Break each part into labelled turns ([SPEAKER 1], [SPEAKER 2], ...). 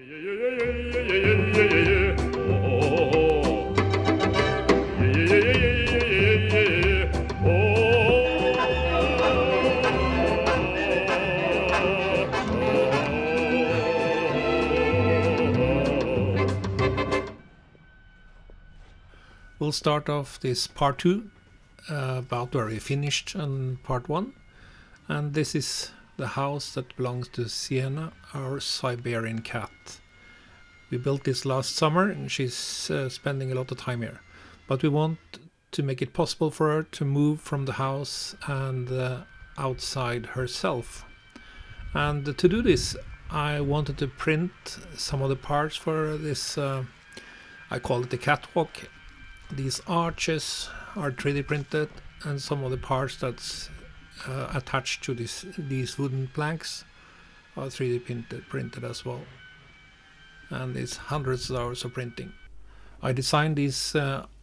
[SPEAKER 1] We'll start off this part 2 about where we finished on part 1, and this is the house that belongs to Sienna, our Siberian cat. We built this last summer and she's spending a lot of time here, but we want to make it possible for her to move from the house and outside herself. And to do this I wanted to print some of the parts for this, I call it the catwalk. These arches are 3D printed, and some of the parts that's attached to these wooden planks are 3D printed as well. And it's hundreds of hours of printing. I designed these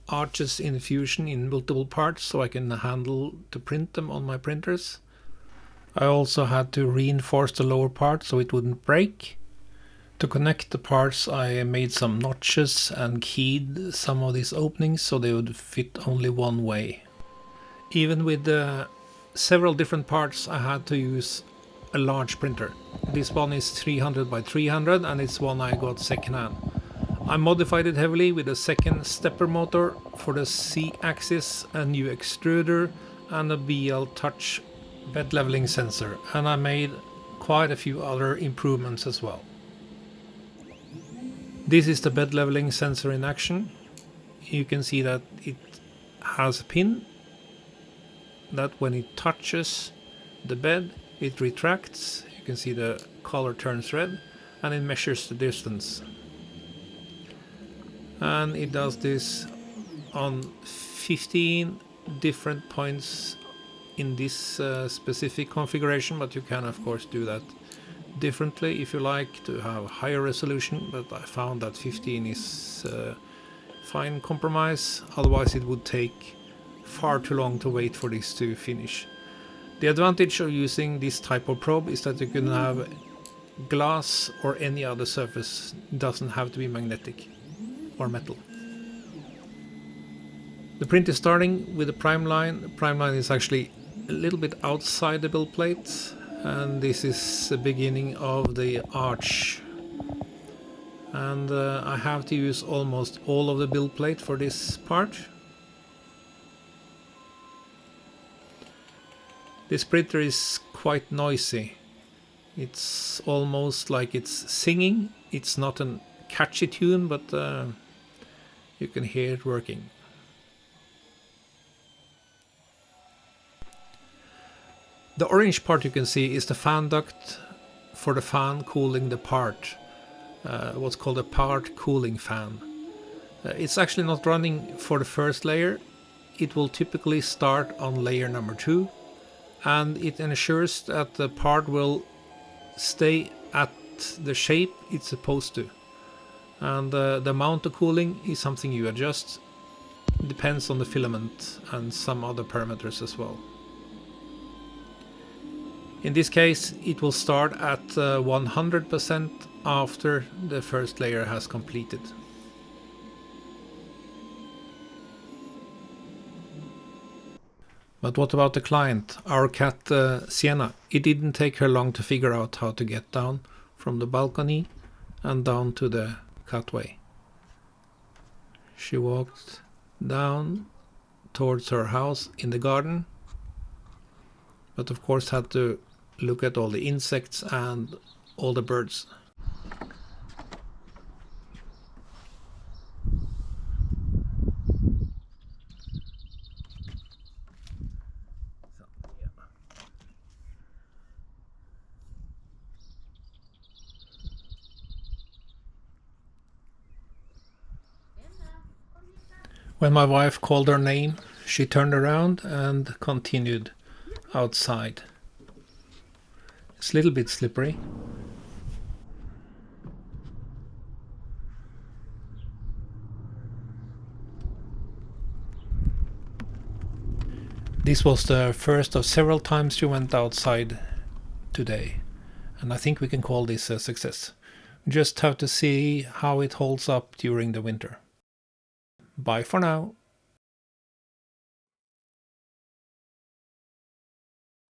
[SPEAKER 1] arches in Fusion in multiple parts so I can handle to print them on my printers. I also had to reinforce the lower part so it wouldn't break. To connect the parts I made some notches and keyed some of these openings so they would fit only one way. Even with several different parts I had to use a large printer. This one is 300 by 300 and it's one I got secondhand. I modified it heavily with a second stepper motor for the Z-axis, a new extruder and a BL Touch bed leveling sensor, and I made quite a few other improvements as well. This is the bed leveling sensor in action. You can see that it has a pin that when it touches the bed it retracts. You can see the color turns red and it measures the distance. And it does this on 15 different points in this specific configuration, but you can of course do that differently if you like to have higher resolution, but I found that 15 is fine compromise, otherwise it would take far too long to wait for this to finish. The advantage of using this type of probe is that you can have glass or any other surface, it doesn't have to be magnetic or metal. The print is starting with the prime line. The prime line is actually a little bit outside the build plate, and this is the beginning of the arch, and I have to use almost all of the build plate for this part. This printer is quite noisy. It's almost like it's singing. It's not a catchy tune, but you can hear it working. The orange part you can see is the fan duct for the fan cooling the part, what's called a part cooling fan. It's actually not running for the first layer. It will typically start on layer number 2, and it ensures that the part will stay at the shape it's supposed to. And the amount of cooling is something you adjust. It depends on the filament and some other parameters as well. In this case, it will start at 100% after the first layer has completed. But what about the client, our cat Sienna? It didn't take her long to figure out how to get down from the balcony and down to the catway. She walked down towards her house in the garden, but of course had to look at all the insects and all the birds. When my wife called her name, she turned around and continued outside. It's a little bit slippery. This was the first of several times she went outside today, and I think we can call this a success. Just have to see how it holds up during the winter. Bye for now.